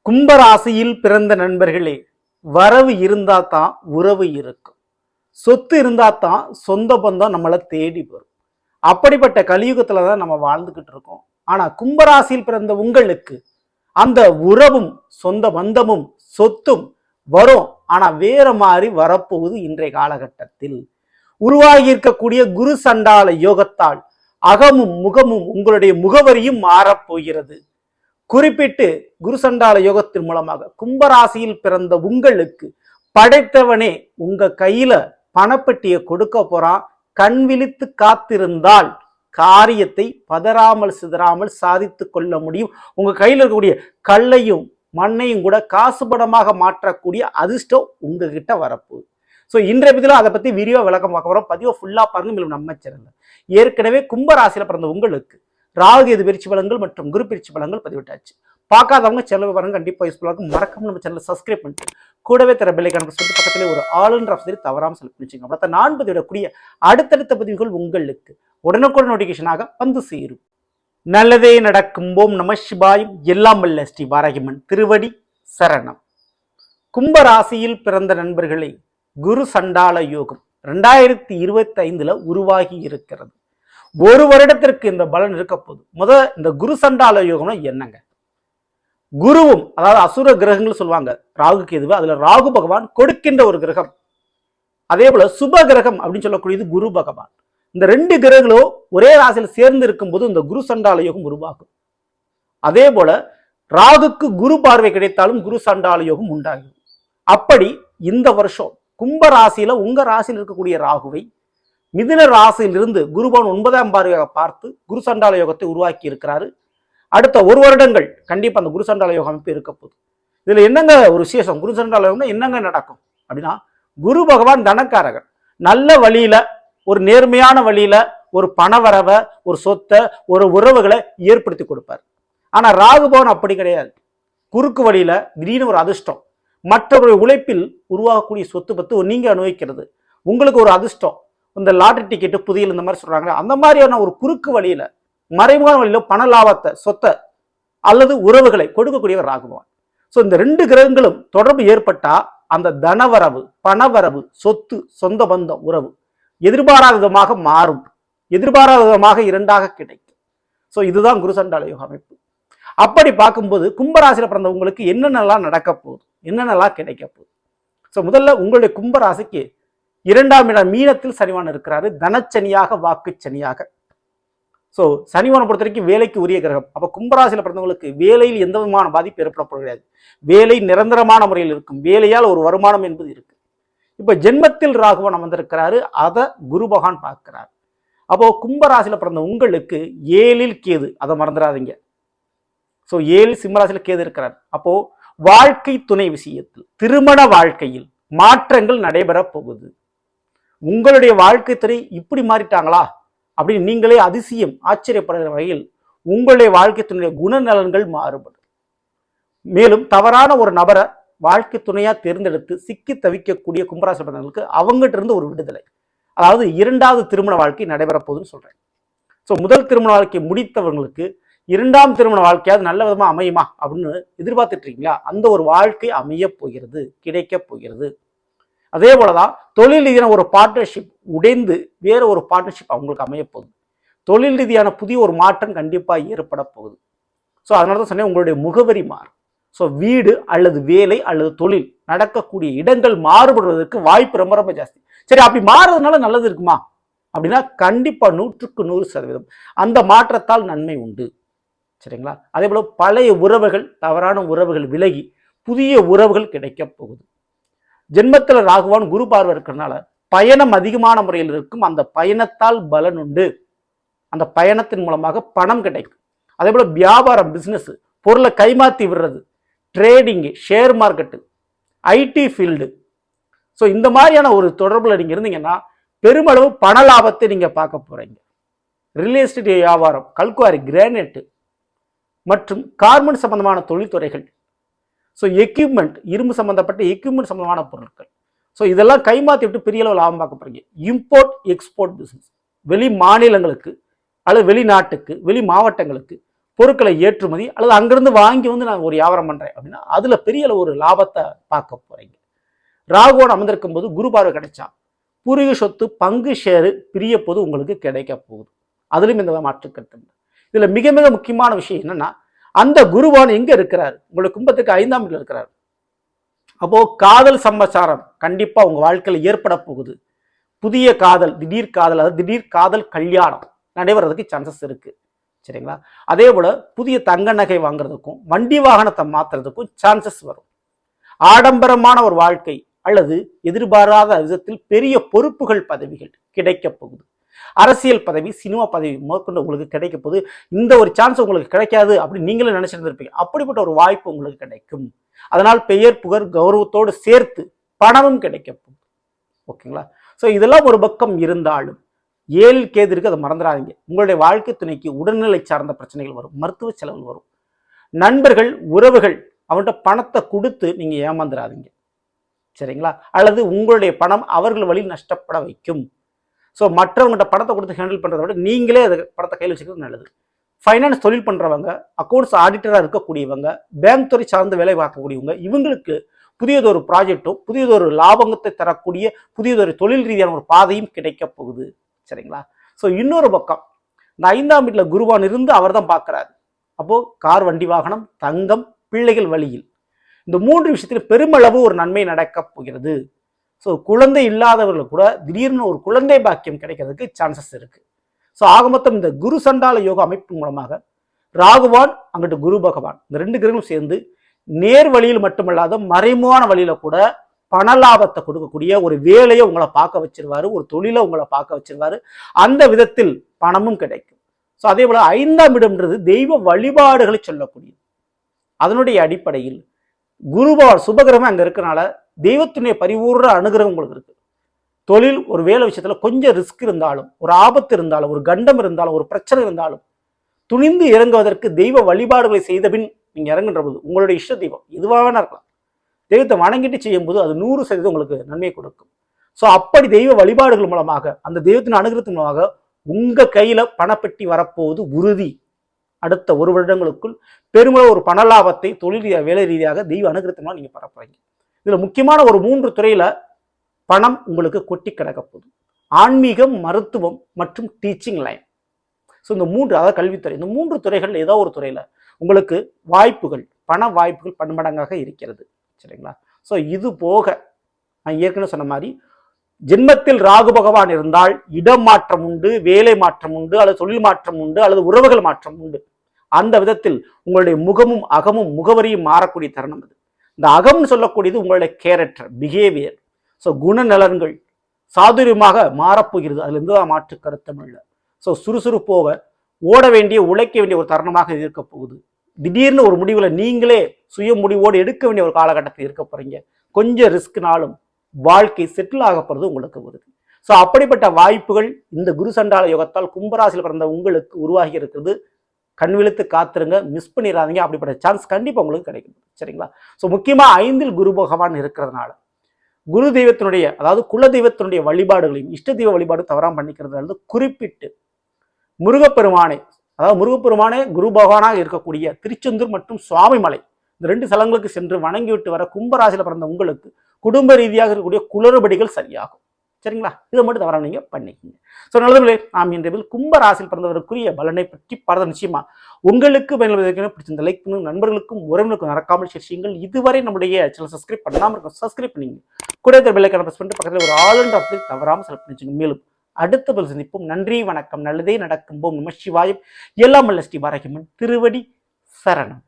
கும்பராசியில் பிறந்த நண்பர்களே, வரவு இருந்தா தான் உறவு இருக்கும். சொத்து இருந்தா தான் சொந்த பந்தம் நம்மளை தேடி வரும். அப்படிப்பட்ட கலியுகத்துல தான் நம்ம வாழ்ந்துகிட்டு இருக்கோம். ஆனா கும்பராசியில் பிறந்த உங்களுக்கு அந்த உறவும் சொந்த பந்தமும் சொத்தும் வரும். ஆனா வேற மாதிரி வரப்போகுது. இன்றைய காலகட்டத்தில் உருவாகி இருக்கக்கூடிய குரு சண்டால யோகத்தால் அகமும் முகமும் உங்களுடைய முகவரியும் மாறப்போகிறது. குறிப்பிட்டு குரு சண்டால யோகத்தின் மூலமாக கும்பராசியில் பிறந்த உங்களுக்கு படைத்தவனே உங்க கையில பணப்பெட்டியை கொடுக்க போறான். கண் விழித்து காத்திருந்தால் காரியத்தை பதறாமல் சிதறாமல் சாதித்து கொள்ள முடியும். உங்க கையில் இருக்கக்கூடிய கல்லையும் மண்ணையும் கூட காசு பணமாக மாற்றக்கூடிய அதிர்ஷ்டம் உங்ககிட்ட வரப்போகுது. ஸோ இன்றைய பதில அதை பத்தி விரிவா விளக்கம் பார்க்க போறோம். பதிவை ஃபுல்லா பாருங்க. மேலும் நம்ம சேனல்ல ஏற்கனவே கும்பராசியில பிறந்த உங்களுக்கு ராகு எது பயிற்சி பலன்கள் மற்றும் குரு பயிற்சி பலன்கள் பதிவிட்டாச்சு. பார்க்காதவங்க சேனல் பாருங்க, கண்டிப்பா யூஸ்ஃபுல்லா இருக்கும். மறக்காம நம்ம சேனலை சப்ஸ்கிரைப் பண்ணிட்டு கூடவே தர பெல் ஐகானை சொல்லிட்டு பக்கத்திலே ஒரு ஆல் ஆப்ஷன் தவறாமல் செலக்ட் பண்ணிச்சுங்க. அப்போ நான் பதிவிடக்கூடிய அடுத்தடுத்த பதிவுகள் உங்களுக்கு உடனுக்குடன் நோட்டிபிகேஷனாக வந்து சேரும். நல்லதே நடக்கும். ஓம் நம சிவாயம். எல்லாம் வல்ல ஸ்ரீ வாராகியம்மன் திருவடி சரணம். கும்பராசியில் பிறந்த நண்பர்களே, குரு சண்டால யோகம் 2025 உருவாகி இருக்கிறது. ஒரு வருடத்திற்கு இந்த பலன் இருக்க போகுது. இந்த குரு சண்டால யோகம்னா என்னங்க? குருவும், அதாவது அசுர கிரகங்கள் சொல்லுவாங்க ராகு கேதுவை, அதுல ராகு பகவான் கொடுக்கின்ற ஒரு கிரகம். அதே போல சுப கிரகம் அப்படின்னு சொல்லக்கூடியது குரு பகவான். இந்த ரெண்டு கிரகங்களும் ஒரே ராசியில் சேர்ந்து இருக்கும்போது இந்த குரு சண்டால யோகம் உருவாகும். அதே போல ராகுக்கு குரு பார்வை கிடைத்தாலும் குரு சண்டால யோகம் உண்டாகும். அப்படி இந்த வருஷம் கும்ப ராசியில உங்க ராசியில் இருக்கக்கூடிய ராகுவை மிதுன ராசியிலிருந்து குருபவன் 9ஆம் பார்வையாக பார்த்து குரு சண்டால யோகத்தை உருவாக்கி இருக்கிறாரு. அடுத்த ஒரு வருடங்கள் கண்டிப்பா அந்த குரு சண்டால யோகம் அமைப்பு இருக்க போகுது. இதுல என்னங்க ஒரு விசேஷம்? குரு சண்டால யோகம்னா என்னங்க நடக்கும் அப்படின்னா, குரு பகவான் தனக்காரகன். நல்ல வழியில, ஒரு நேர்மையான வழியில ஒரு பணவரவை, ஒரு சொத்தை, ஒரு உறவுகளை ஏற்படுத்தி கொடுப்பார். ஆனா ராகுபவன் அப்படி கிடையாது. குறுக்கு வழியில திடீர்னு ஒரு அதிர்ஷ்டம், மற்றவருடைய உழைப்பில் உருவாகக்கூடிய சொத்து பத்து நீங்க அனுபவிக்கிறது, உங்களுக்கு ஒரு அதிர்ஷ்டம், இந்த லாட்டரி டிக்கெட்டு புதியல் இந்த மாதிரி சொல்றாங்க, அந்த மாதிரியான ஒரு குறுக்கு வழியில மறைமுகமான வழியில பண லாபத்தை, சொத்தை அல்லது உறவுகளை கொடுக்கக்கூடியவர் ராகுபவன். ஸோ இந்த ரெண்டு கிரகங்களும் தொடர்பு ஏற்பட்டா அந்த தனவரவு, பணவரவு, சொத்து, சொந்த பந்தம், உறவு எதிர்பாராத விதமாக மாறும். எதிர்பாராத விதமாக இரண்டாக கிடைக்கும். ஸோ இதுதான் குரு சண்டால யோக அமைப்பு. அப்படி பார்க்கும்போது கும்பராசியில பிறந்த உங்களுக்கு என்னென்னலாம் நடக்க போகுது, என்னென்னலாம் கிடைக்க போகுது? ஸோ முதல்ல உங்களுடைய கும்பராசிக்கு 2ஆம் இடம் மீனத்தில் சனிவான் இருக்கிறாரு. தனச்சனியாக, வாக்கு சனியாக. ஸோ சனிவானை பொறுத்த வரைக்கும் வேலைக்கு உரிய கிரகம். அப்போ கும்பராசியில் பிறந்தவங்களுக்கு வேலையில் எந்த விதமான பாதிப்பு ஏற்படப்போகிறது. வேலை நிரந்தரமான முறையில் இருக்கும். வேலையால் ஒரு வருமானம் என்பது இருக்கு. இப்போ ஜென்மத்தில் ராகுவன் அமர்ந்திருக்கிறாரு. அதை குரு பகவான் பார்க்கிறார். அப்போ கும்பராசியில் பிறந்த உங்களுக்கு 7ல் கேது, அதை மறந்துடாதீங்க. ஸோ 7 சிம்மராசியில் கேது இருக்கிறார். அப்போ வாழ்க்கை துணை விஷயத்தில், திருமண வாழ்க்கையில் மாற்றங்கள் நடைபெற போகுது. உங்களுடைய வாழ்க்கை துறை இப்படி மாறிட்டாங்களா அப்படின்னு நீங்களே அதிசயம் ஆச்சரியப்படுகிற வகையில் உங்களுடைய வாழ்க்கை துணைய குணநலன்கள் மாறுபடும். மேலும் தவறான ஒரு நபரை வாழ்க்கை துணையா தேர்ந்தெடுத்து சிக்கி தவிக்கக்கூடிய கும்பராசி பிறந்தவங்களுக்கு அவங்ககிட்ட இருந்து ஒரு விடுதலை, அதாவது 2வது திருமண வாழ்க்கை நடைபெற போகுதுன்னு சொல்றேன். ஸோ முதல் திருமண வாழ்க்கை முடித்தவங்களுக்கு 2ஆம் திருமண வாழ்க்கையாவது நல்ல விதமா அமையுமா அப்படின்னு எதிர்பார்த்துட்டு இருக்கீங்களா? அந்த ஒரு வாழ்க்கை அமைய போகிறது, கிடைக்க போகிறது. அதே போலதான் தொழில் ரீதியான ஒரு பார்ட்னர்ஷிப் உடைந்து வேற ஒரு பார்ட்னர்ஷிப் அவங்களுக்கு அமைய போகுது. தொழில் ரீதியான புதிய ஒரு மாற்றம் கண்டிப்பா ஏற்பட போகுது. ஸோ அதனாலதான் சொன்னேன், உங்களுடைய முகவரி மாறும். ஸோ வீடு அல்லது வேலை அல்லது தொழில் நடக்கக்கூடிய இடங்கள் மாறுபடுவதற்கு வாய்ப்பு ரொம்ப ரொம்ப ஜாஸ்தி. சரி, அப்படி மாறுறதுனால நல்லது இருக்குமா அப்படின்னா கண்டிப்பா 100க்கு 100% அந்த மாற்றத்தால் நன்மை உண்டு. சரிங்களா? அதே போல பழைய உறவுகள், தவறான உறவுகள் விலகி புதிய உறவுகள் கிடைக்க போகுது. ஜென்மத்தில் ராகுவான் குரு பார்வை இருக்கிறதுனால பயணம் அதிகமான முறையில் இருக்கும். அந்த பயணத்தால் பலன் உண்டு. அந்த பயணத்தின் மூலமாக பணம் கிடைக்கும். அதே போல வியாபாரம், பிசினஸ், பொருளை கைமாத்தி விடுறது, trading, share market, IT field, so இந்த மாதிரியான ஒரு தொடர்புல நீங்க இருந்தீங்கன்னா பெருமளவு பண லாபத்தை நீங்க பார்க்க போறீங்க. ரியல் எஸ்டேட் வியாபாரம், கல்குவாரி, கிரானைட் மற்றும் கார்மெண்ட் சம்பந்தமான தொழில்துறைகள், ஸோ எக்யூப்மெண்ட், இரும்பு சம்பந்தப்பட்ட எக்யூப்மெண்ட் சம்பந்தமான பொருட்கள், ஸோ இதெல்லாம் கைமாற்றி விட்டு பெரிய அளவு லாபம் பார்க்க போறீங்க. இம்போர்ட் எக்ஸ்போர்ட் பிஸ்னஸ், வெளி மாநிலங்களுக்கு அல்லது வெளிநாட்டுக்கு, வெளி மாவட்டங்களுக்கு பொருட்களை ஏற்றுமதி அல்லது அங்கிருந்து வாங்கி வந்து நான் ஒரு வியாபாரம் பண்றேன் அப்படின்னா அதுல பெரிய அளவு ஒரு லாபத்தை பார்க்க போறீங்க. ராகுவோடு அமர்ந்திருக்கும் போது குரு பார்வை கிடைச்சா பூர்வீக சொத்து பங்கு ஷேரு பிரிய போது உங்களுக்கு கிடைக்க போகுது. அதுலயும் இந்த மாற்று கருத்து. இதுல மிக மிக முக்கியமான விஷயம் என்னன்னா, அந்த குருவான் எங்க இருக்கிறார்? உங்களுக்கு கும்பத்துக்கு 5ஆம் இடத்துல இருக்கிறார். அப்போ காதல் சமாச்சாரம் கண்டிப்பா உங்க வாழ்க்கையில் ஏற்பட போகுது. புதிய காதல், திடீர் காதல், அதாவது திடீர் காதல் கல்யாணம் நடைபெறதுக்கு சான்சஸ் இருக்கு. சரிங்களா? அதே போல புதிய தங்க நகை வாங்குறதுக்கும் வண்டி வாகனத்தை மாத்துறதுக்கும் சான்சஸ் வரும். ஆடம்பரமான ஒரு வாழ்க்கை அல்லது எதிர்பாராத விதத்தில் பெரிய பொறுப்புகள் பதவிகள் கிடைக்க போகுது. அரசியல் பதவி, சினிமா பதவி முதற்கொண்டு உங்களுக்கு கிடைக்க போகுது. இந்த ஒரு சான்ஸ் உங்களுக்கு கிடைக்காது அப்படின்னு நீங்களே நினைச்சிருந்திருப்பீங்க. அப்படிப்பட்ட ஒரு வாய்ப்பு உங்களுக்கு கிடைக்கும். அதனால் பெயர் புகழ் கௌரவத்தோடு சேர்த்து பணமும் கிடைக்க போகுது. ஓகேங்களா? ஸோ இதெல்லாம் ஒரு பக்கம் இருந்தாலும் 7 கேது இருக்கு, அதை மறந்துடாதீங்க. உங்களுடைய வாழ்க்கை துணைக்கு உடல்நிலை சார்ந்த பிரச்சனைகள் வரும், மருத்துவ செலவுகள் வரும். நண்பர்கள், உறவுகள் அவன்கிட்ட பணத்தை கொடுத்து நீங்க ஏமாந்துடாதீங்க. சரிங்களா? அல்லது உங்களுடைய பணம் அவர்கள் வழி நஷ்டப்பட வைக்கும். ஸோ மற்றவங்ககிட்ட பணத்தை கொடுத்து ஹேண்டில் பண்றதை விட நீங்களே அதை பணத்தை கையில் வச்சுக்கிறது நல்லது. ஃபைனான்ஸ் தொழில் பண்றவங்க, அக்கௌண்ட்ஸ் ஆடிட்டராக இருக்கக்கூடியவங்க, பேங்க் துறை சார்ந்து வேலை பார்க்கக்கூடியவங்க, இவங்களுக்கு புதியதொரு ப்ராஜெக்டும் புதியதொரு லாபத்தை தரக்கூடிய புதியதொரு தொழில் ரீதியான ஒரு பாதையும் கிடைக்க போகுது. சரிங்களா? ஸோ இன்னொரு பக்கம் இந்த 5ஆம் வீட்டுல குருவான் இருந்து அவர் தான் பார்க்கிறாரு. அப்போ கார், வண்டி வாகனம், தங்கம், பிள்ளைகள் வழியில் இந்த 3 விஷயத்தில் பெருமளவு ஒரு நன்மை நடக்க போகிறது. ஸோ குழந்தை இல்லாதவர்கள் கூட திடீர்னு ஒரு குழந்தை பாக்கியம் கிடைக்கிறதுக்கு சான்சஸ் இருக்கு. ஸோ ஆக மொத்தம் இந்த குரு சண்டால யோக அமைப்பு மூலமாக ராகுவான் அங்கிட்டு குரு பகவான் இந்த 2 கிரகங்களும் சேர்ந்து நேர் வழியில் மட்டுமல்லாத மறைமுகமான வழியில கூட பண லாபத்தை கொடுக்கக்கூடிய ஒரு வேலையை உங்களை பார்க்க வச்சிருவாரு, ஒரு தொழிலை உங்களை பார்க்க வச்சிருவாரு. அந்த விதத்தில் பணமும் கிடைக்கும். ஸோ அதே போல 5ஆம் இடம்ன்றது தெய்வ வழிபாடுகளை சொல்லக்கூடியது. அதனுடைய அடிப்படையில் குருபகவான் சுபகிரகம் அங்க இருக்கனால தெய்வத்தினுடைய பரிபூர்ண அனுகிரகம் உங்களுக்கு இருக்கு. தொழில் ஒரு வேலை விஷயத்துல கொஞ்சம் ரிஸ்க் இருந்தாலும், ஒரு ஆபத்து இருந்தாலும், ஒரு கண்டம் இருந்தாலும், ஒரு பிரச்சனை இருந்தாலும் துணிந்து இறங்குவதற்கு தெய்வ வழிபாடுகளை செய்த பின் நீங்க இறங்குன்ற போது உங்களுடைய இஷ்ட தெய்வம் எதுவாக வேணா இருக்கலாம், தெய்வத்தை வணங்கிட்டு செய்யும் போது அது 100% உங்களுக்கு நன்மை கொடுக்கும். ஸோ அப்படி தெய்வ வழிபாடுகள் மூலமாக அந்த தெய்வத்தின் அனுகிரகத்தின் மூலமாக உங்க கையில பணப்பெட்டி வரப்போவது உறுதி. அடுத்த 1 வருடங்களுக்குள் பெருமளவு ஒரு பண லாபத்தை தொழில் ரீதியாக, வேலை ரீதியாக தெய்வ அனுகிரகத்தினால் நீங்க பரப்புறீங்க. இதுல முக்கியமான ஒரு 3 துறையில பணம் உங்களுக்கு கொட்டி கிடக்க போகுது. ஆன்மீகம், மருத்துவம் மற்றும் டீச்சிங் லைன். ஸோ இந்த 3, அதாவது கல்வித்துறை, இந்த 3 துறைகள் ஏதோ ஒரு துறையில உங்களுக்கு வாய்ப்புகள், பண வாய்ப்புகள் பன்மடங்காக இருக்கிறது. சரிங்களா? ஸோ இது போக நான் ஏற்கனவே சொன்ன மாதிரி ஜென்மத்தில் ராகு பகவான் இருந்தால் இடம் மாற்றம் உண்டு, வேலை மாற்றம் உண்டு, அல்லது தொழில் மாற்றம் உண்டு, அல்லது உறவுகள் மாற்றம் உண்டு. அந்த விதத்தில் உங்களுடைய முகமும் அகமும் முகவரியும் மாறக்கூடிய தருணம் அது. இந்த அகம்னு சொல்லக்கூடியது உங்களுடைய கேரக்டர், பிஹேவியர். ஸோ குணநலன்கள் சாதுரியமாக மாறப்போகிறது. அதுல எந்த மாற்று கருத்தும் இல்லை. ஸோ சுறுசுறுப்போக ஓட வேண்டிய, உழைக்க வேண்டிய ஒரு தருணமாக இருக்க போகுது. திடீர்னு ஒரு முடிவுல நீங்களே சுய முடிவோடு எடுக்க வேண்டிய ஒரு காலகட்டத்தில் இருக்க போறீங்க. கொஞ்சம் ரிஸ்க்னாலும் வாழ்க்கை செட்டில் ஆக போறது உங்களுக்கு வருது. ஸோ அப்படிப்பட்ட வாய்ப்புகள் இந்த குரு சண்டால யோகத்தால் கும்பராசியில் பிறந்த உங்களுக்கு உருவாகி இருக்கிறது. கண் விழுத்து காத்துருங்க, மிஸ் பண்ணிடாதீங்க. அப்படிப்பட்ட சான்ஸ் கண்டிப்பா உங்களுக்கு கிடைக்கும். சரிங்களா? ஸோ முக்கியமா 5இல் குரு பகவான் இருக்கிறதுனால குரு தெய்வத்தினுடைய, அதாவது குல தெய்வத்தினுடைய வழிபாடுகளையும் இஷ்ட தெய்வ வழிபாடு தவறாம பண்ணிக்கிறது குறிப்பிட்டு முருகப்பெருமானை, அதாவது முருகப்பெருமானே குரு பகவானாக இருக்கக்கூடிய திருச்செந்தூர் மற்றும் சுவாமிமலை இந்த 2 ஸ்தலங்களுக்கு சென்று வணங்கிவிட்டு வர கும்பராசியில பிறந்த உங்களுக்கு குடும்ப ரீதியாக இருக்கக்கூடிய குளறுபடிகள் சரியாகும். சரிங்களா? இதை மட்டும் தவறாம நீங்க பண்ணிக்கங்க. ஸோ நல்லதுங்களே, நாம் இன்றைய கும்பராசியில் பிறந்தவருக்குரிய பலனை பற்றி பார்த்த நிச்சயமா உங்களுக்கு பிடிச்சிருந்த லைக் பண்ணுங்க, நண்பர்களுக்கும் உறவினருக்கும் மறக்காமல் ஷேர் செய்யுங்கள். இதுவரை நம்முடைய சேனல் சப்ஸ்கிரைப் பண்ணாம இருக்கும், சப்ஸ்கிரைப் பண்ணிங்க. கூட பெல்லைக்கான பிரஸ் பண்ணிட்டு பக்கத்தில் ஒரு ஆல் அண்ட் ஆப்ஷன் தவறாமல் செலக்ட் பண்ணிச்சுங்க. மேலும் அடுத்த பதில் சந்திப்போம். நன்றி, வணக்கம். நல்லதே நடக்கும். நம சிவாயம். எல்லாம் வல்ல ஸ்ரீ பாரகிமன் திருவடி சரணம்.